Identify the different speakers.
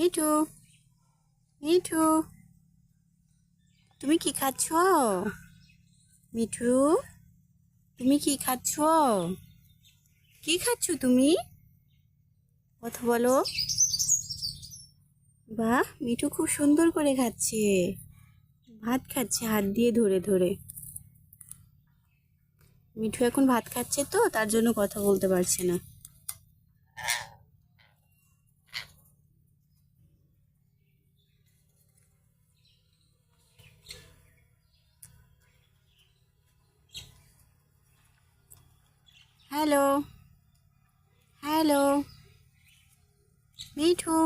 Speaker 1: মিঠু, মিঠু, তুমি কি খাচ্ছ? মিঠু, তুমি কি খাচ্ছ? কি খাচ্ছ তুমি? কথা বলো। বাহ, মিঠু খুব সুন্দর করে খাচ্ছে। ভাত খাচ্ছে হাত দিয়ে ধরে ধরে। মিঠু এখন ভাত খাচ্ছে তো তার জন্য কথা বলতে পারছে না। Hello, hello, Mithu.